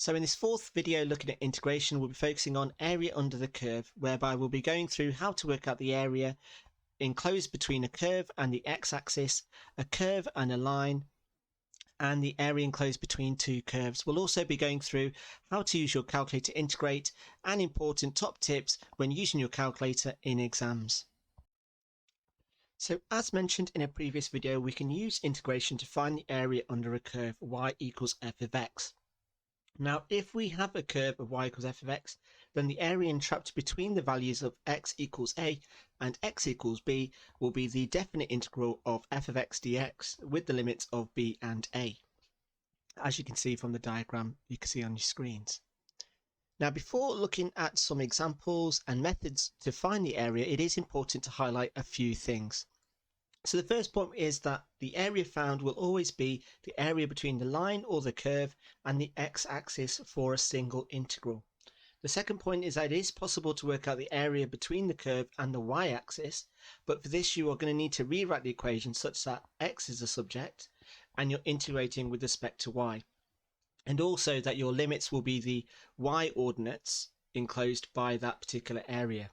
So in this fourth video looking at integration, we'll be focusing on area under the curve, whereby we'll be going through how to work out the area enclosed between a curve and the x-axis, a curve and a line, and the area enclosed between two curves. We'll also be going through how to use your calculator to integrate and important top tips when using your calculator in exams. So as mentioned in a previous video, we can use integration to find the area under a curve y equals f of x. Now, if we have a curve of y equals f of x, then the area entrapped between the values of x equals a and x equals b will be the definite integral of f of x dx with the limits of b and a, as you can see from the diagram you can see on your screens. Now, before looking at some examples and methods to find the area, it is important to highlight a few things. So the first point is that the area found will always be the area between the line or the curve and the x-axis for a single integral. The second point is that it is possible to work out the area between the curve and the y-axis, but for this you are going to need to rewrite the equation such that x is the subject and you're integrating with respect to y. And also that your limits will be the y ordinates enclosed by that particular area.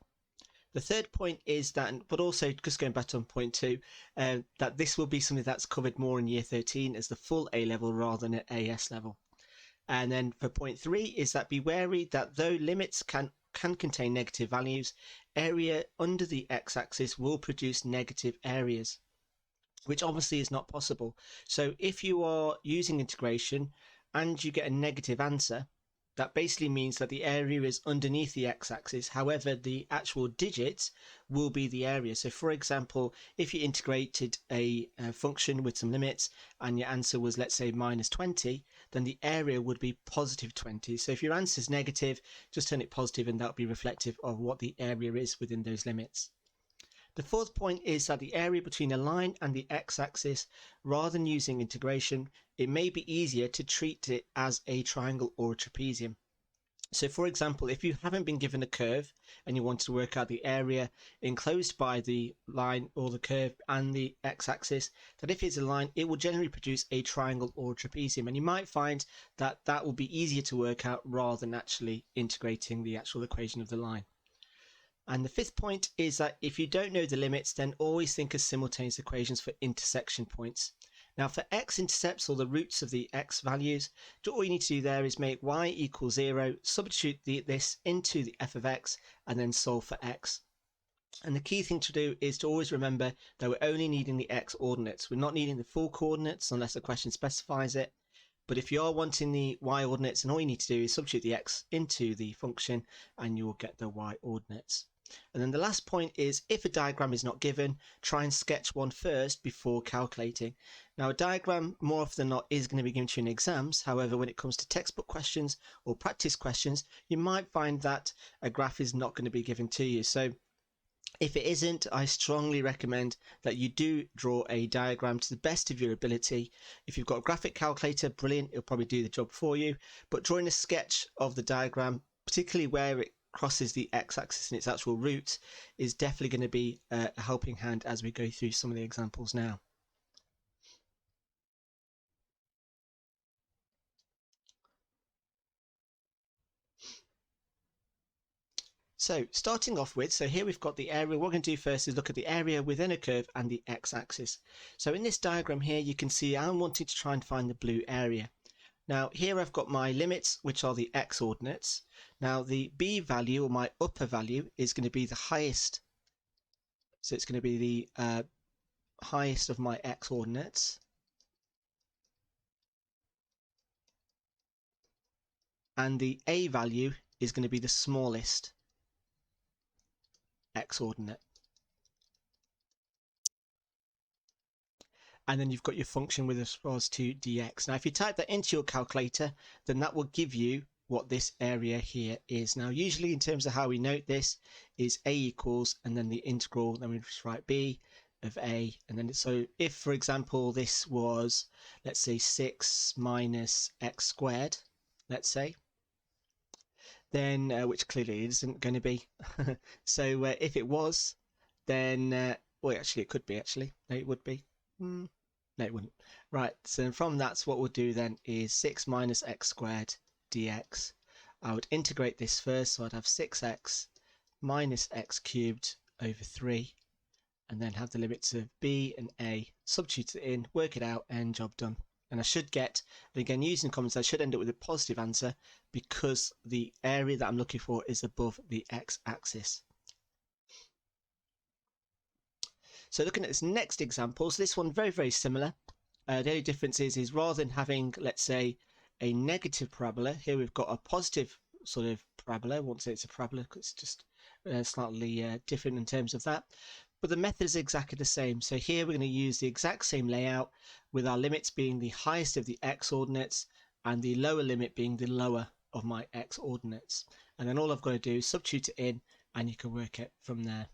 The third point is that, but also just going back on point 2, that this will be something that's covered more in year 13 as the full A level rather than at AS level. And then for point 3 is that be wary that though limits can contain negative values, area under the x-axis will produce negative areas, which obviously is not possible. So if you are using integration and you get a negative answer, that basically means that the area is underneath the x-axis. However, the actual digits will be the area. So for example, if you integrated a function with some limits and your answer was, let's say, minus 20, then the area would be positive 20. So if your answer is negative, just turn it positive and that will be reflective of what the area is within those limits. The fourth point is that the area between a line and the x-axis, rather than using integration, it may be easier to treat it as a triangle or a trapezium. So for example, if you haven't been given a curve and you want to work out the area enclosed by the line or the curve and the x-axis, that if it's a line, it will generally produce a triangle or a trapezium. And you might find that that will be easier to work out rather than actually integrating the actual equation of the line. And the fifth point is that if you don't know the limits, then always think of simultaneous equations for intersection points. Now for x-intercepts, or the roots of the x values, all you need to do there is make y equals 0, substitute this into the f of x, and then solve for x. And the key thing to do is to always remember that we're only needing the x ordinates. We're not needing the full coordinates unless the question specifies it. But if you are wanting the y ordinates, then all you need to do is substitute the x into the function and you will get the y ordinates. And then the last point is, if a diagram is not given, try and sketch one first before calculating. Now a diagram more often than not is going to be given to you in exams. However, when it comes to textbook questions or practice questions, you might find that a graph is not going to be given to you. So if it isn't, I strongly recommend that you do draw a diagram to the best of your ability. If you've got a graphic calculator, brilliant, it'll probably do the job for you. But drawing a sketch of the diagram, particularly where it crosses the x-axis and its actual root, is definitely going to be a helping hand as we go through some of the examples now. So starting off with, so here we've got the area. What we're going to do first is look at the area within a curve and the x-axis. So in this diagram here, you can see I'm wanting to try and find the blue area. Now here I've got my limits, which are the x ordinates. Now the b value, or my upper value, is going to be the highest. So it's going to be the highest of my x ordinates. And the a value is going to be the smallest x ordinate. And then you've got your function with regards to dx. Now if you type that into your calculator, then that will give you what this area here is. Now usually in terms of how we note this is a equals and then the integral, then we just write b of a, and then so if for example this was, let's say, 6 minus x squared, let's say, then which clearly it isn't going to be. So if it was, then well, actually it could be, actually no, it would be. No, it wouldn't. Right, so from that, what we'll do then is 6 minus x squared dx, I would integrate this first, so I'd have 6x minus x cubed over 3, and then have the limits of b and a, substitute it in, work it out, and job done. And I should get, and again using comments, I should end up with a positive answer because the area that I'm looking for is above the x-axis. So looking at this next example, so this one very, very similar. The only difference is rather than having, let's say, a negative parabola, here we've got a positive sort of parabola. I won't say it's a parabola because it's just slightly different in terms of that. But the method is exactly the same. So here we're going to use the exact same layout with our limits being the highest of the x ordinates and the lower limit being the lower of my x ordinates. And then all I've got to do is substitute it in and you can work it from there.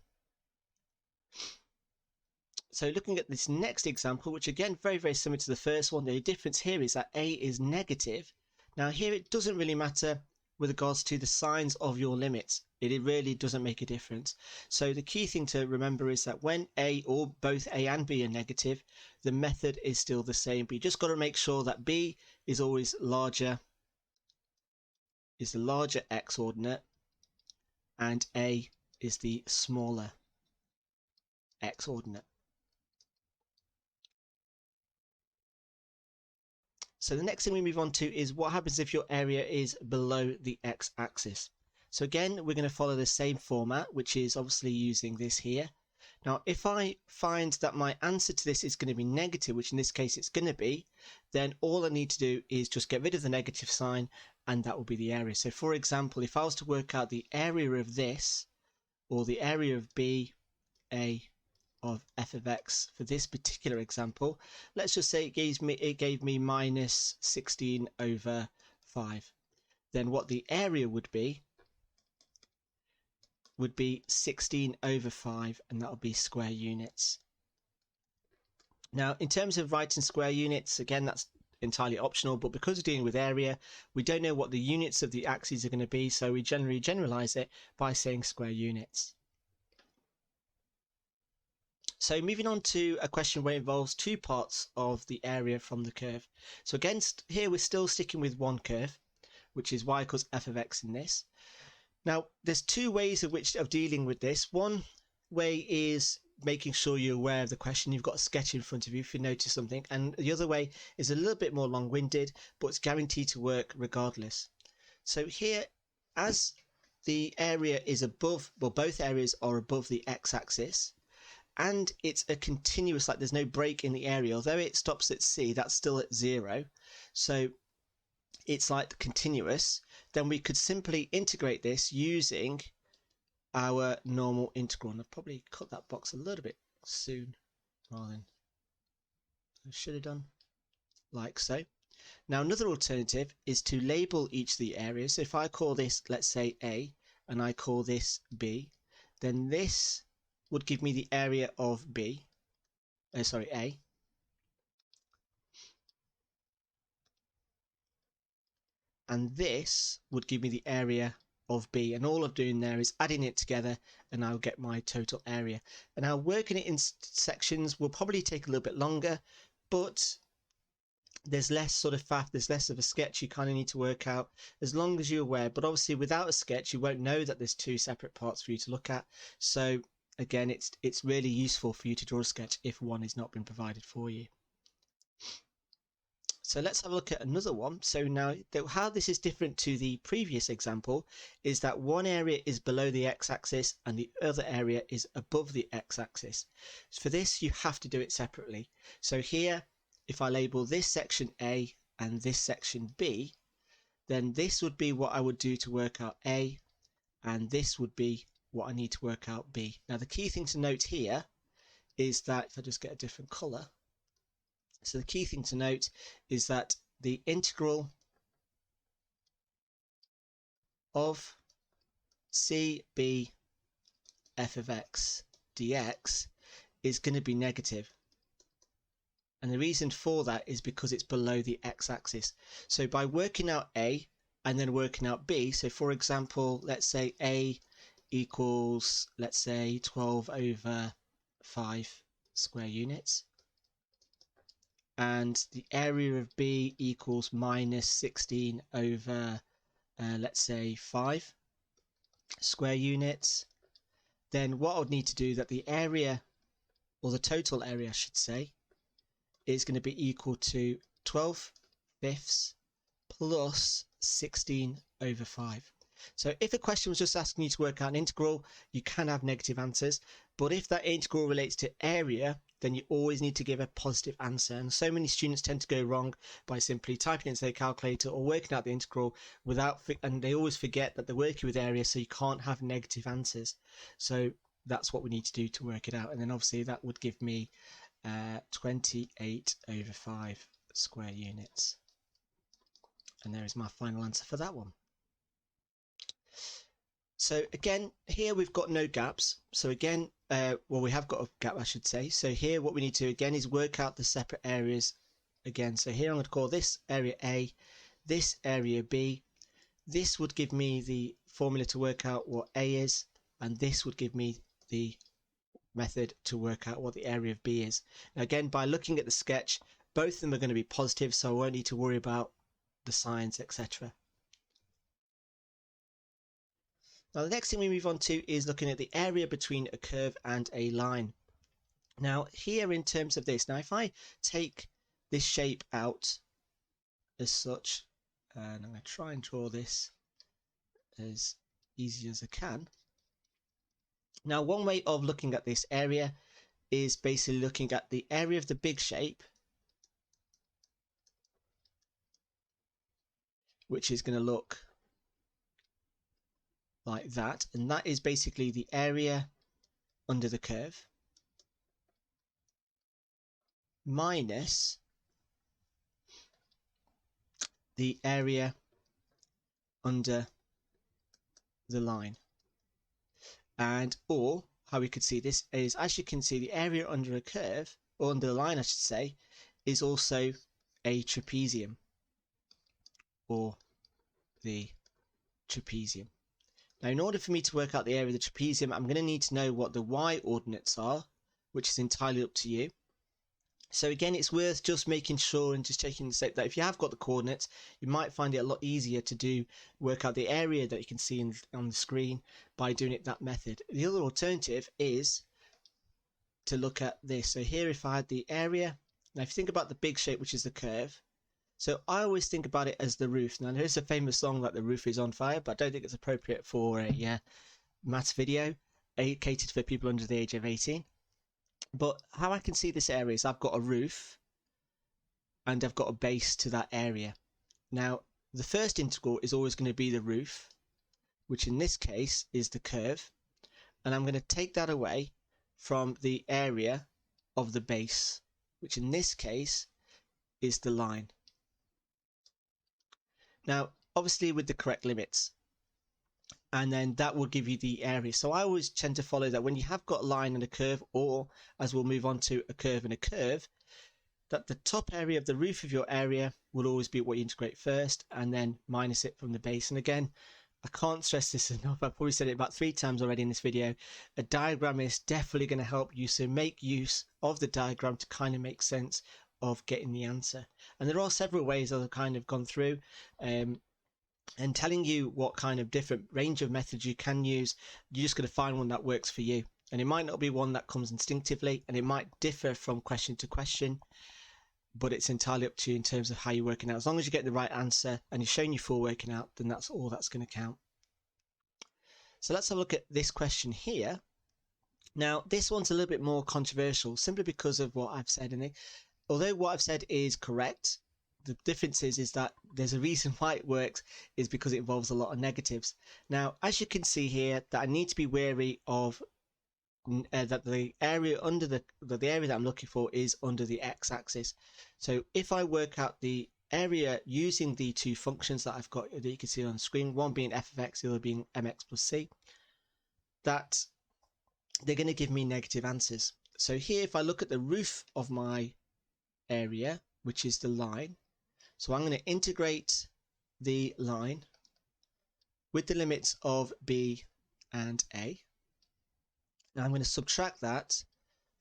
So looking at this next example, which again, very, very similar to the first one, the difference here is that a is negative. Now here it doesn't really matter with regards to the signs of your limits. It really doesn't make a difference. So the key thing to remember is that when a or both a and b are negative, the method is still the same. But you just got to make sure that b is always larger, is the larger x ordinate, and a is the smaller x ordinate. So the next thing we move on to is what happens if your area is below the x-axis. So again, we're going to follow the same format, which is obviously using this here. Now, if I find that my answer to this is going to be negative, which in this case it's going to be, then all I need to do is just get rid of the negative sign, and that will be the area. So for example, if I was to work out the area of this, or the area of b, a, of f of x for this particular example, let's just say it gave me minus 16 over 5. Then what the area would be 16 over 5, and that would be square units. Now, in terms of writing square units, again, that's entirely optional, but because we're dealing with area, we don't know what the units of the axes are going to be, so we generally generalize it by saying square units. So moving on to a question where it involves two parts of the area from the curve. So again, here we're still sticking with one curve, which is y equals f of x in this. Now, there's two ways of dealing with this. One way is making sure you're aware of the question. You've got a sketch in front of you if you notice something. And the other way is a little bit more long-winded, but it's guaranteed to work regardless. So here, as the area is above, well, both areas are above the x-axis, and it's a continuous, like there's no break in the area. Although it stops at C, that's still at 0. So it's like continuous. Then we could simply integrate this using our normal integral. And I've probably cut that box a little bit soon rather than I should have done, like so. Now another alternative is to label each of the areas. So if I call this, let's say A, and I call this B, then this would give me the area of A. And this would give me the area of B. And all I'm doing there is adding it together and I'll get my total area. And now working it in sections will probably take a little bit longer, but there's less sort of faff, there's less of a sketch you kind of need to work out as long as you're aware. But obviously without a sketch, you won't know that there's two separate parts for you to look at. So again, it's really useful for you to draw a sketch if one has not been provided for you. So let's have a look at another one. So now how this is different to the previous example is that one area is below the x-axis and the other area is above the x-axis. For this, you have to do it separately. So here, if I label this section A and this section B, then this would be what I would do to work out A, and this would be what I need to work out B. Now the key thing to note here is that, if I just get a different colour, so the key thing to note is that the integral of CB f of x dx is going to be negative. And the reason for that is because it's below the x-axis. So by working out A and then working out B, so for example, let's say A equals, let's say 12 over 5 square units, and the area of B equals minus 16 over let's say 5 square units, then what I would need to do that the area, or the total area I should say, is going to be equal to 12/5 plus 16/5. So if a question was just asking you to work out an integral, you can have negative answers. But if that integral relates to area, then you always need to give a positive answer. And so many students tend to go wrong by simply typing into their calculator or working out the integral and they always forget that they're working with area, so you can't have negative answers. So that's what we need to do to work it out. And then obviously that would give me 28/5 square units. And there is my final answer for that one. So again, here we've got no gaps. So again, well, we have got a gap, I should say. So here what we need to again is work out the separate areas again. So here I'm going to call this area A, this area B. This would give me the formula to work out what A is, and this would give me the method to work out what the area of B is. Now again, by looking at the sketch, both of them are going to be positive, so I won't need to worry about the signs, etc. Now the next thing we move on to is looking at the area between a curve and a line. Now here in terms of this, now if I take this shape out as such, and I'm going to try and draw this as easy as I can. Now one way of looking at this area is basically looking at the area of the big shape, which is going to look like that, and that is basically the area under the curve minus the area under the line. And or how we could see this is, as you can see, the area under a curve, or under the line I should say, is also a trapezium, or the trapezium. Now in order for me to work out the area of the trapezium, I'm going to need to know what the y ordinates are, which is entirely up to you. So again, it's worth just making sure and just checking that if you have got the coordinates, you might find it a lot easier to work out the area that you can see on the screen by doing it that method. The other alternative is to look at this. So here, if I had the area, now if you think about the big shape, which is the curve, so I always think about it as the roof. Now there's a famous song like "The Roof is on Fire," but I don't think it's appropriate for a maths video catered for people under the age of 18. But how I can see this area is I've got a roof and I've got a base to that area. Now the first integral is always going to be the roof, which in this case is the curve, and I'm going to take that away from the area of the base, which in this case is the line. Now obviously with the correct limits, and then that will give you the area. So I always tend to follow that when you have got a line and a curve, or as we'll move on to a curve and a curve, that the top area of the roof of your area will always be what you integrate first, and then minus it from the base. And again, I can't stress this enough, I've probably said it about 3 times already in this video, a diagram is definitely going to help you, so make use of the diagram to kind of make sense of getting the answer. And there are several ways that I've kind of gone through and telling you what kind of different range of methods you can use. You're just going to find one that works for you, and it might not be one that comes instinctively, and it might differ from question to question, but it's entirely up to you in terms of how you're working out. As long as you get the right answer and you're showing your full working out, then that's all that's going to count. So let's have a look at this question here. Now this one's a little bit more controversial simply because of what I've said in it. Although what I've said is correct, the difference is that there's a reason why it works, is because it involves a lot of negatives. Now as you can see here, that I need to be wary of that the area under the area that I'm looking for is under the x-axis. So if I work out the area using the two functions that I've got that you can see on the screen, one being f of x, the other being mx plus c, that they're going to give me negative answers. So here, if I look at the roof of my area, which is the line, so I'm going to integrate the line with the limits of b and a. Now I'm going to subtract that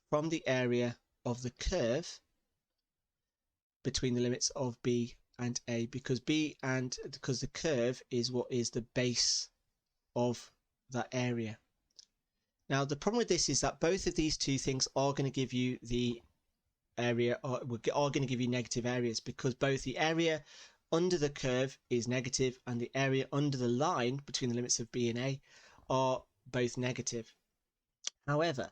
from the area of the curve between the limits of b and A, because because the curve is what is the base of that area. Now the problem with this is that both of these two things are going to give you the area, or are going to give you negative areas, because both the area under the curve is negative and the area under the line between the limits of B and A are both negative. However,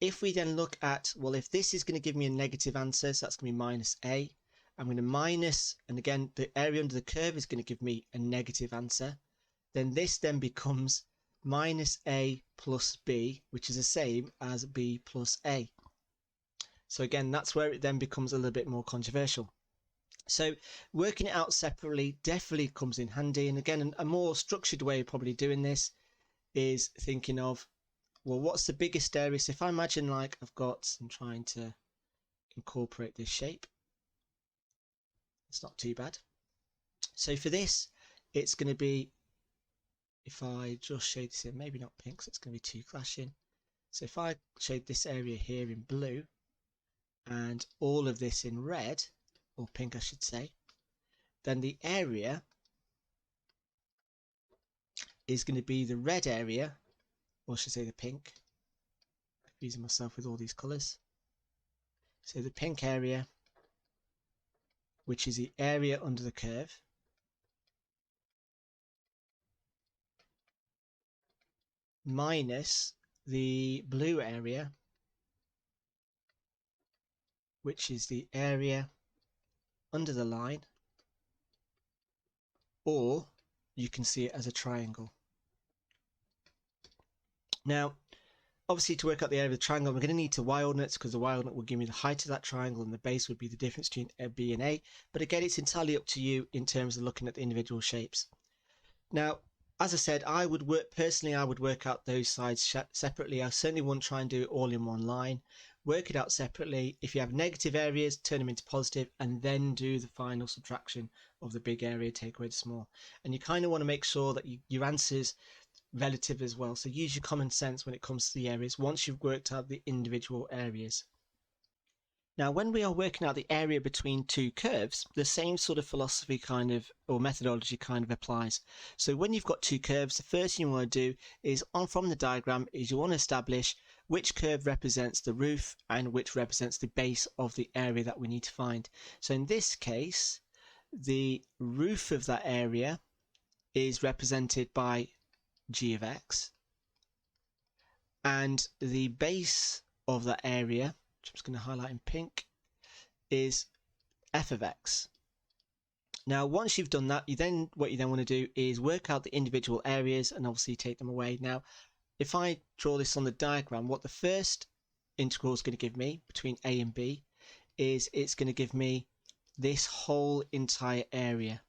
if we then look at, well, if this is going to give me a negative answer, so that's going to be minus A, I'm going to minus, and again, the area under the curve is going to give me a negative answer, then this then becomes minus A plus B, which is the same as B plus A. So again, that's where it then becomes a little bit more controversial. So working it out separately definitely comes in handy. And again, a more structured way of probably doing this is thinking of, well, what's the biggest area? So if I imagine like I'm trying to incorporate this shape. It's not too bad. So for this, it's going to be, if I just shade this in, maybe not pink, so it's going to be too clashing. So if I shade this area here in blue and all of this in red, or pink I should say, then the area is going to be the red area, or I should say the pink. I'm confusing myself with all these colours. So the pink area, which is the area under the curve, minus the blue area, which is the area under the line, or you can see it as a triangle. Now, obviously to work out the area of the triangle, we're going to need to y-ordinates, because the y-ordinate will give me the height of that triangle and the base would be the difference between B and A. But again, it's entirely up to you in terms of looking at the individual shapes. Now, as I said, I would work out those sides separately. I certainly wouldn't try and do it all in one line. Work it out separately. If you have negative areas, turn them into positive, and then do the final subtraction of the big area, take away the small. And you kind of want to make sure that your answer's relative as well. So use your common sense when it comes to the areas once you've worked out the individual areas. Now, when we are working out the area between two curves, the same sort of philosophy or methodology kind of applies. So when you've got two curves, the first thing you want to do is, from the diagram, is you want to establish which curve represents the roof and which represents the base of the area that we need to find. So in this case, the roof of that area is represented by g of x, and the base of that area, which I'm just going to highlight in pink, is f of x. Now, once you've done that, what you then want to do is work out the individual areas and obviously take them away. Now, if I draw this on the diagram, what the first integral is going to give me between a and b is it's going to give me this whole entire area.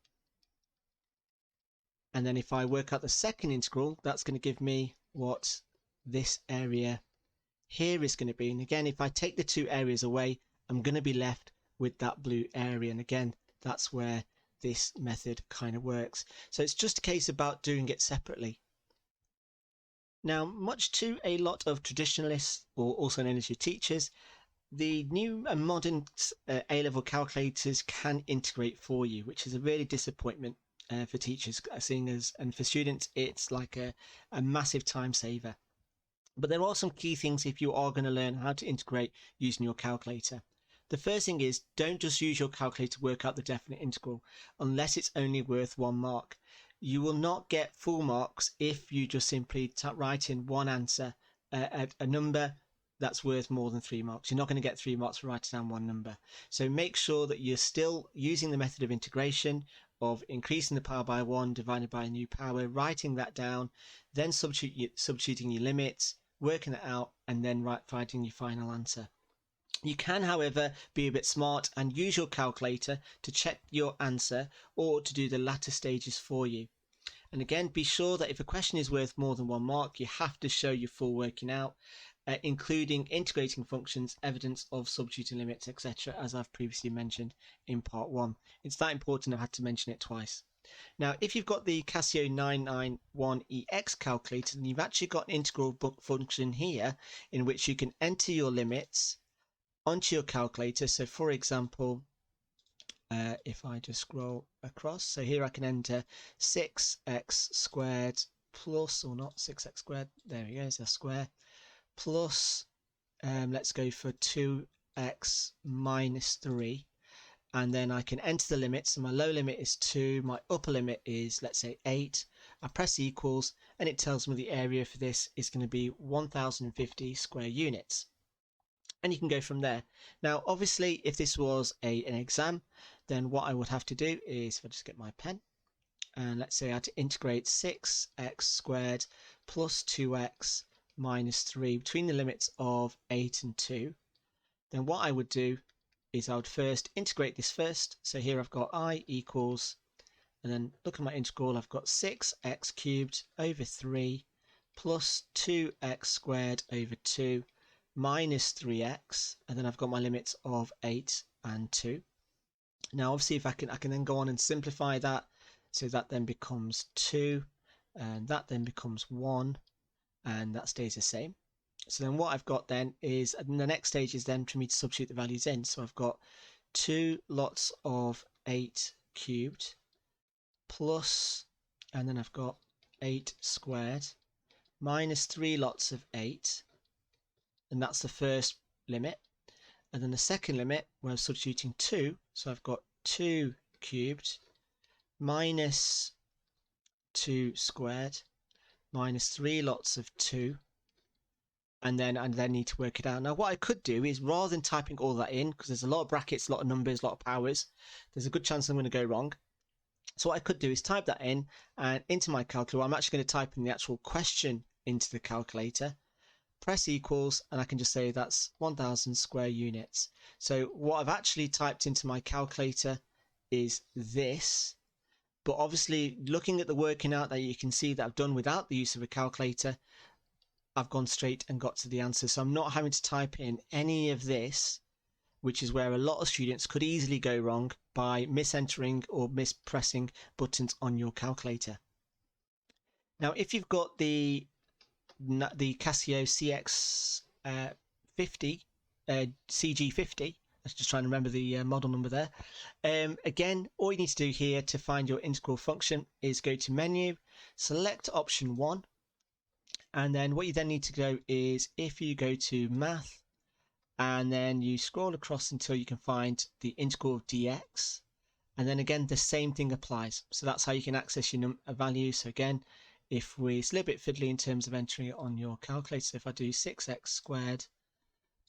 And then if I work out the second integral, that's going to give me what this area here is going to be. And again, if I take the two areas away, I'm going to be left with that blue area. And again, that's where this method kind of works. So it's just a case about doing it separately. Now, much to a lot of traditionalists, or also known as your teachers, the new and modern A-level calculators can integrate for you, which is a really disappointment for teachers, and for students, it's like a massive time saver. But there are some key things if you are going to learn how to integrate using your calculator. The first thing is, don't just use your calculator to work out the definite integral unless it's only worth 1 mark. You will not get full marks if you just simply write in one answer, a number that's worth more than 3 marks. You're not going to get 3 marks for writing down one number. So make sure that you're still using the method of integration, of increasing the power by 1 divided by a new power, writing that down, then substituting your limits, working it out, and then finding your final answer. You can, however, be a bit smart and use your calculator to check your answer or to do the latter stages for you. And again, be sure that if a question is worth more than 1 mark, you have to show your full working out, including integrating functions, evidence of substituting limits, etc., as I've previously mentioned in part 1. It's that important I've had to mention it twice. Now, if you've got the Casio 991EX calculator, then you've actually got an integral function here in which you can enter your limits onto your calculator. So for example, if I just scroll across. So here I can enter 6x squared plus, or not 6x squared, there we go, it's a square, plus, let's go for 2x minus 3. And then I can enter the limits. So my low limit is 2, my upper limit is, let's say, 8. I press equals, and it tells me the area for this is going to be 1050 square units. And you can go from there. Now, obviously, if this was an exam, then what I would have to do is, if I just get my pen, and let's say I had to integrate 6x squared plus 2x minus 3 between the limits of 8 and 2, then what I would do is I would first integrate this first. So here I've got I equals, and then look at my integral, I've got 6x cubed over 3 plus 2x squared over 2 minus 3x, and then I've got my limits of 8 and 2. Now obviously if I can then go on and simplify that, so that then becomes 2, and that then becomes 1, and that stays the same. So then what I've got then is, and the next stage is then for me to substitute the values in. So I've got 2 lots of 8 cubed plus, and then I've got 8 squared minus 3 lots of 8, and that's the first limit. And then the second limit, where I'm substituting 2, so I've got 2 cubed minus 2 squared minus 3 lots of 2, and then need to work it out. Now what I could do is, rather than typing all that in, because there's a lot of brackets, a lot of numbers, a lot of powers, there's a good chance I'm going to go wrong. So what I could do is type that in, and into my calculator, I'm actually going to type in the actual question into the calculator, press equals, and I can just say that's 1000 square units. So what I've actually typed into my calculator is this, but obviously looking at the working out that you can see that I've done without the use of a calculator, I've gone straight and got to the answer. So I'm not having to type in any of this, which is where a lot of students could easily go wrong by misentering or mispressing buttons on your calculator. Now, if you've got the Casio CX50, CG50, I was just trying to remember the model number there. Again, all you need to do here to find your integral function is go to menu, select option 1, and then what you then need to go is, if you go to math, and then you scroll across until you can find the integral of dx, and then again the same thing applies. So that's how you can access your value. So again, if it's a little bit fiddly in terms of entering it on your calculator. So if I do 6x squared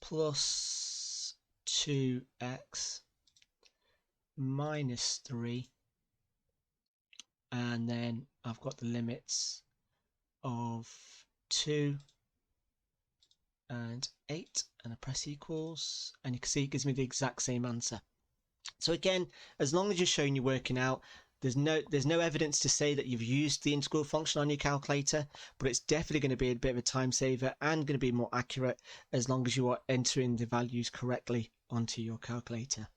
plus 2x minus 3, and then I've got the limits of 2 and 8, and I press equals, and you can see it gives me the exact same answer. So again, as long as you're showing you're working out, there's no evidence to say that you've used the integral function on your calculator, but it's definitely going to be a bit of a time saver and going to be more accurate as long as you are entering the values correctly onto your calculator.